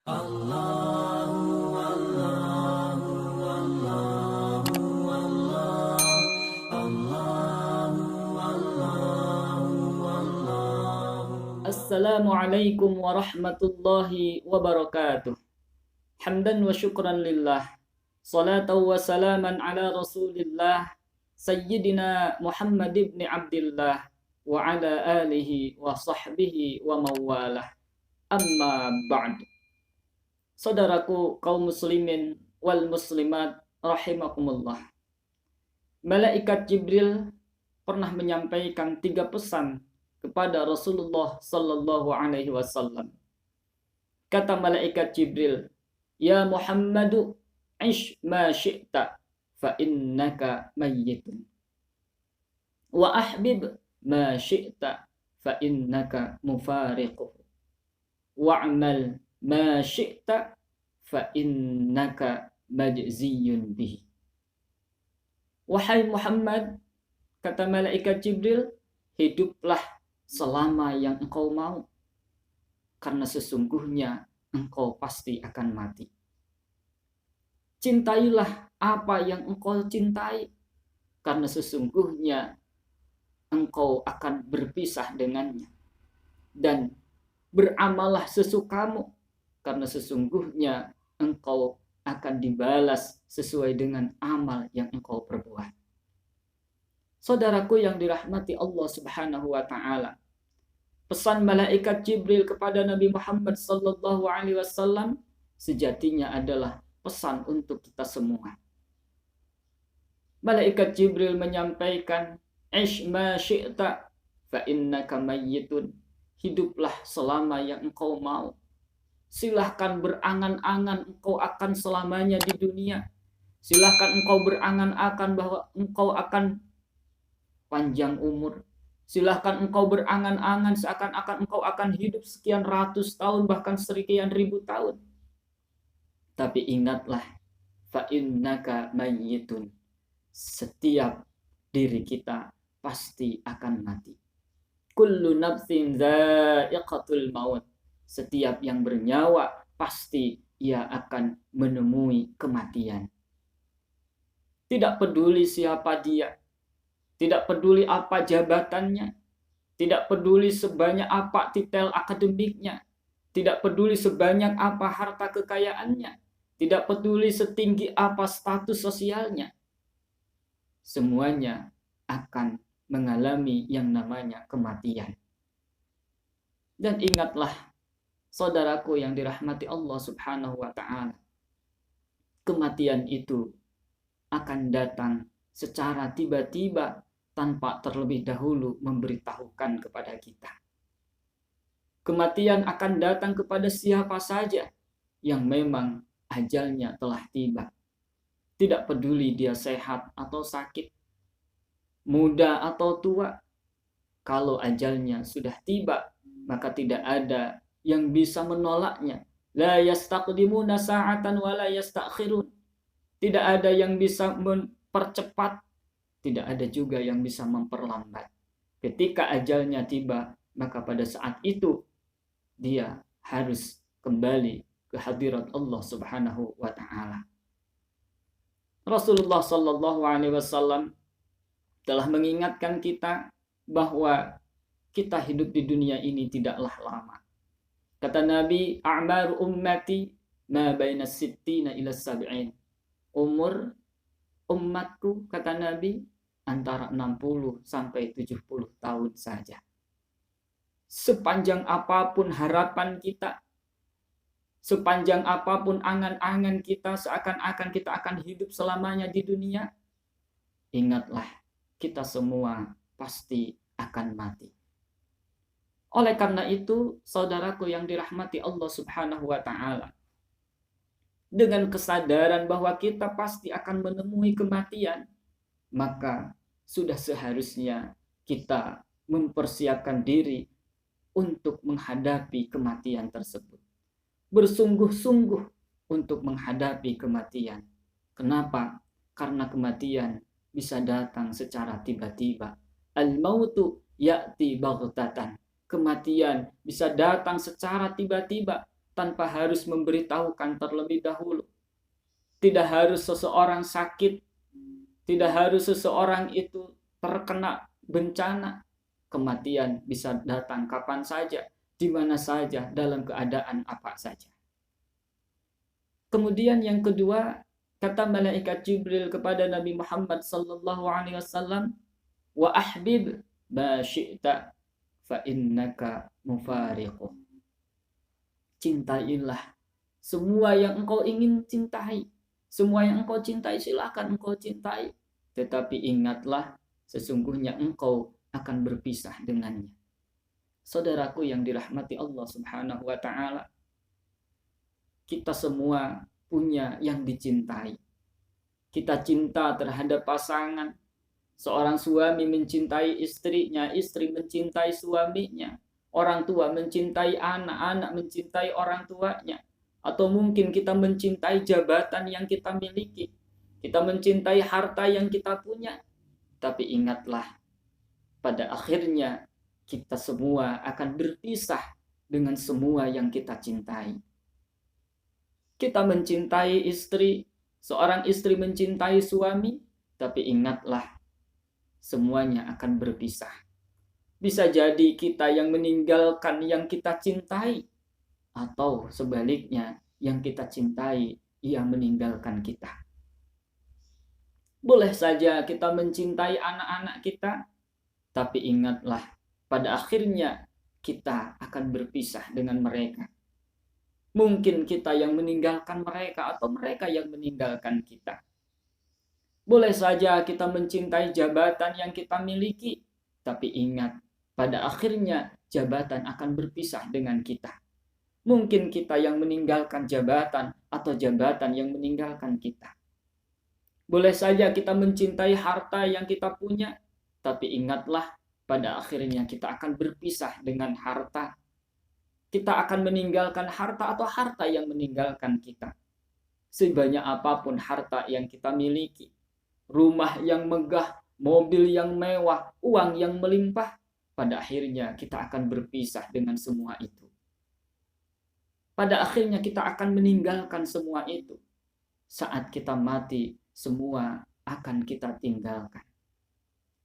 Allahu Allahu Allahu Allah Allahu Allahu Allahu. Assalamualaikum warahmatullahi wabarakatuh. Hamdan wa syukran lillah. Salatan wa salaman ala Rasulillah Sayyidina Muhammad ibn Abdillah wa ala alihi wa sahbihi wa mawalah. Amma ba'd. Saudaraku kaum muslimin wal muslimat rahimakumullah. Malaikat Jibril pernah menyampaikan 3 pesan kepada Rasulullah sallallahu alaihi wasallam. Kata malaikat Jibril, "Ya Muhammadu, ish ma syi'ta fa innaka mayyitun. Wa ahbib ma syi'ta fa innaka mufariquh. Wa'mal ma syi'ta fa innaka majziyun bihi." Wahai Muhammad, kata malaikat Jibril, hiduplah selama yang engkau mau, karena sesungguhnya engkau pasti akan mati. Cintailah apa yang engkau cintai, karena sesungguhnya engkau akan berpisah dengannya. Dan beramallah sesukamu, karena sesungguhnya engkau akan dibalas sesuai dengan amal yang engkau perbuat. Saudaraku yang dirahmati Allah Subhanahu wa taala, pesan malaikat Jibril kepada Nabi Muhammad sallallahu alaihi wasallam sejatinya adalah pesan untuk kita semua. Malaikat Jibril menyampaikan, "Ish ma syi'ta fa innaka mayyitun." Hiduplah selama yang engkau mau. Silahkan berangan-angan engkau akan selamanya di dunia. Silahkan engkau berangan-angan bahwa engkau akan panjang umur. Silahkan engkau berangan-angan seakan-akan engkau akan hidup sekian ratus tahun, bahkan sekian ribu tahun. Tapi ingatlah, fa innaka mayyitun. Setiap diri kita pasti akan mati. Kullu nafsin dha'iqatul maut. Setiap yang bernyawa pasti ia akan menemui kematian. Tidak peduli siapa dia, tidak peduli apa jabatannya, tidak peduli sebanyak apa titel akademiknya, tidak peduli sebanyak apa harta kekayaannya, tidak peduli setinggi apa status sosialnya. Semuanya akan mengalami yang namanya kematian. Dan ingatlah, saudaraku yang dirahmati Allah Subhanahu wa taala, kematian itu akan datang secara tiba-tiba tanpa terlebih dahulu memberitahukan kepada kita. Kematian akan datang kepada siapa saja yang memang ajalnya telah tiba. Tidak peduli dia sehat atau sakit, muda atau tua. Kalau ajalnya sudah tiba, maka tidak ada yang bisa menolaknya. La yastaqdimuna sa'atan wa la yastakhirun. Tidak ada yang bisa mempercepat, tidak ada juga yang bisa memperlambat. Ketika ajalnya tiba, maka pada saat itu dia harus kembali ke hadirat Allah Subhanahu wa taala. Rasulullah sallallahu alaihi wasallam telah mengingatkan kita bahwa kita hidup di dunia ini tidaklah lama. Kata Nabi, "A'mar ummati ma baina sittina ila sab'in." Umur umatku, kata Nabi, antara 60 sampai 70 tahun saja. Sepanjang apapun harapan kita, sepanjang apapun angan-angan kita, seakan-akan kita akan hidup selamanya di dunia, ingatlah, kita semua pasti akan mati. Oleh karena itu, saudaraku yang dirahmati Allah Subhanahu wa taala, dengan kesadaran bahwa kita pasti akan menemui kematian, maka sudah seharusnya kita mempersiapkan diri untuk menghadapi kematian tersebut. Bersungguh-sungguh untuk menghadapi kematian. Kenapa? Karena kematian bisa datang secara tiba-tiba. Al-mautu ya'ti baghtatan. Kematian bisa datang secara tiba-tiba. tanpa harus memberitahukan terlebih dahulu. Tidak harus seseorang sakit, tidak harus seseorang itu terkena bencana. Kematian bisa datang kapan saja, di mana saja, dalam keadaan apa saja. Kemudian yang kedua, kata malaikat Jibril kepada Nabi Muhammad sallallahu alaihi wasallam, wa ahbib ma syi'ta fa innaka mufariqu. Cintailah semua yang engkau ingin cintai. Semua yang engkau cintai silakan engkau cintai, tetapi ingatlah sesungguhnya engkau akan berpisah dengannya. Saudaraku yang dirahmati Allah Subhanahu wa taala, kita semua punya yang dicintai. Kita cinta terhadap pasangan. Seorang suami mencintai istrinya, istri mencintai suaminya. Orang tua mencintai anak, anak mencintai orang tuanya. Atau mungkin kita mencintai jabatan yang kita miliki. Kita mencintai harta yang kita punya. Tapi ingatlah, pada akhirnya kita semua akan berpisah dengan semua yang kita cintai. Kita mencintai istri, seorang istri mencintai suami, tapi ingatlah, semuanya akan berpisah. Bisa jadi kita yang meninggalkan yang kita cintai, atau sebaliknya, yang kita cintai, ia meninggalkan kita. Boleh saja kita mencintai anak-anak kita, tapi ingatlah, pada akhirnya kita akan berpisah dengan mereka. Mungkin kita yang meninggalkan mereka atau mereka yang meninggalkan kita. Boleh saja kita mencintai jabatan yang kita miliki, tapi ingat, pada akhirnya jabatan akan berpisah dengan kita. Mungkin kita yang meninggalkan jabatan atau jabatan yang meninggalkan kita. Boleh saja kita mencintai harta yang kita punya, tapi ingatlah, pada akhirnya kita akan berpisah dengan harta. Kita akan meninggalkan harta atau harta yang meninggalkan kita. Sebanyak apapun harta yang kita miliki, rumah yang megah, mobil yang mewah, uang yang melimpah, pada akhirnya kita akan berpisah dengan semua itu. Pada akhirnya kita akan meninggalkan semua itu. Saat kita mati, semua akan kita tinggalkan.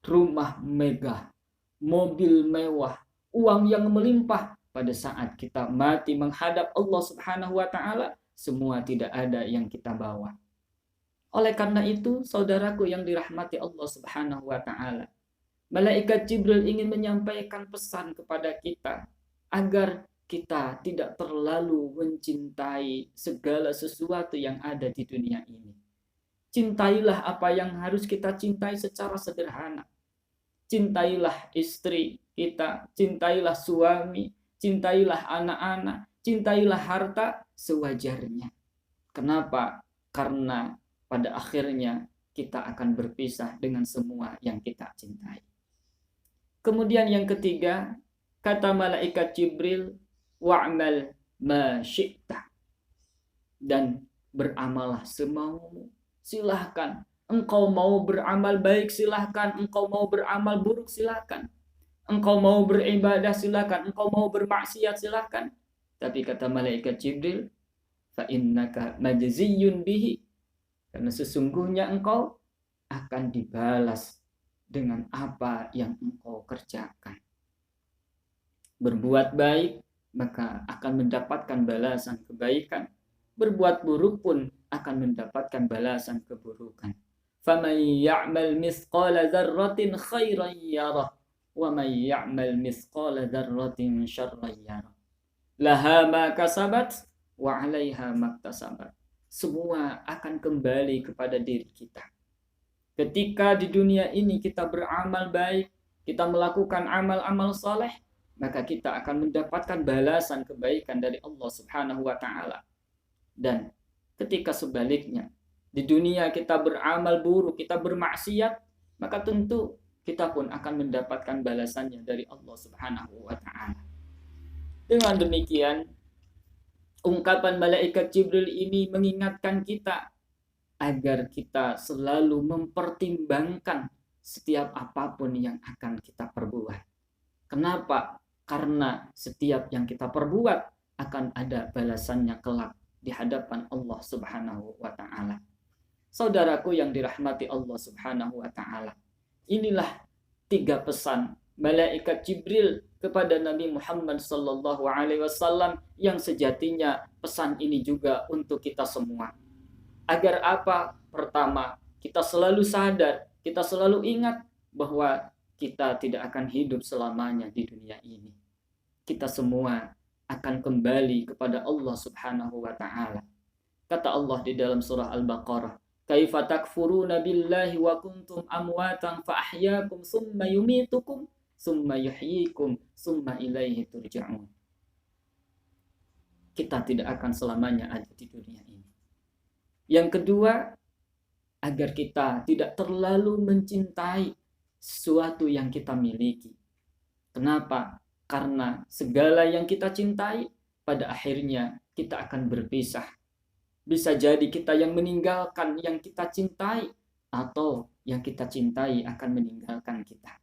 Rumah megah, mobil mewah, uang yang melimpah, pada saat kita mati menghadap Allah Subhanahu wa taala, semua tidak ada yang kita bawa. Oleh karena itu, saudaraku yang dirahmati Allah Subhanahu wa taala, malaikat Jibril ingin menyampaikan pesan kepada kita agar kita tidak terlalu mencintai segala sesuatu yang ada di dunia ini. Cintailah apa yang harus kita cintai secara sederhana. Cintailah istri kita, cintailah suami, cintailah anak-anak, cintailah harta sewajarnya. Kenapa? Karena pada akhirnya kita akan berpisah dengan semua yang kita cintai. Kemudian yang ketiga, kata malaikat Jibril, wa'mal ma syi'ta. Dan beramallah semaumu. Silahkan. Engkau mau beramal baik, silahkan. Engkau mau beramal buruk, silahkan. Engkau mau beribadah, silakan. Engkau mau bermaksiat, silakan. Tapi kata malaikat Jibril, fa innaka majziyun bihi. Karena sesungguhnya engkau akan dibalas dengan apa yang engkau kerjakan. Berbuat baik, maka akan mendapatkan balasan kebaikan. Berbuat buruk pun akan mendapatkan balasan keburukan. Faman ya'mal mithqala dzarratin khairan yarah. وَمَنْ يَعْمَلْ مِثْقَالَ ذَرَّةٍ شَرًّا يَرَهُ لَهَا مَا كَسَبَتْ وَعَلَيْهَا مَا اكْتَسَبَتْ. Semua akan kembali kepada diri kita. Ketika di dunia ini kita beramal baik, kita melakukan amal-amal saleh, maka kita akan mendapatkan balasan kebaikan dari Allah Subhanahu wa taala. Dan ketika sebaliknya, di dunia kita beramal buruk, kita bermaksiat, maka tentu kita pun akan mendapatkan balasannya dari Allah Subhanahu wa ta'ala. Dengan demikian, ungkapan malaikat Jibril ini mengingatkan kita agar kita selalu mempertimbangkan setiap apapun yang akan kita perbuat. Kenapa? Karena setiap yang kita perbuat akan ada balasannya kelak di hadapan Allah Subhanahu wa taala. Saudaraku yang dirahmati Allah Subhanahu wa taala, inilah 3 pesan malaikat Jibril kepada Nabi Muhammad sallallahu alaihi wasallam yang sejatinya pesan ini juga untuk kita semua. Agar apa? Pertama, kita selalu sadar, kita selalu ingat bahwa kita tidak akan hidup selamanya di dunia ini. Kita semua akan kembali kepada Allah Subhanahu wa taala. Kata Allah di dalam surah Al-Baqarah, "Kaifa takfuruna billahi wa kuntum amwatan fa ahyaakum tsumma yumitukum tsumma yuhyikum tsumma ilaihi turja'un." Kita tidak akan selamanya ada di dunia ini. Yang kedua, agar kita tidak terlalu mencintai sesuatu yang kita miliki. Kenapa? Karena segala yang kita cintai pada akhirnya kita akan berpisah. Bisa jadi kita yang meninggalkan yang kita cintai, atau yang kita cintai akan meninggalkan kita.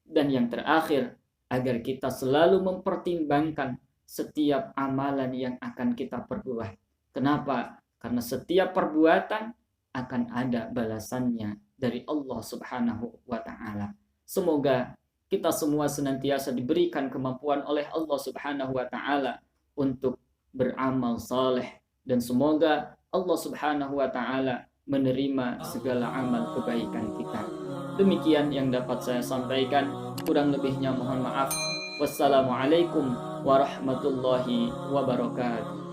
Dan yang terakhir, agar kita selalu mempertimbangkan setiap amalan yang akan kita perbuat. Kenapa? Karena setiap perbuatan akan ada balasannya dari Allah Subhanahu wa taala. Semoga kita semua senantiasa diberikan kemampuan oleh Allah Subhanahu wa taala untuk beramal saleh, dan semoga Allah Subhanahu wa taala menerima segala amal kebaikan kita. Demikian yang dapat saya sampaikan, kurang lebihnya mohon maaf. Wassalamualaikum warahmatullahi wabarakatuh.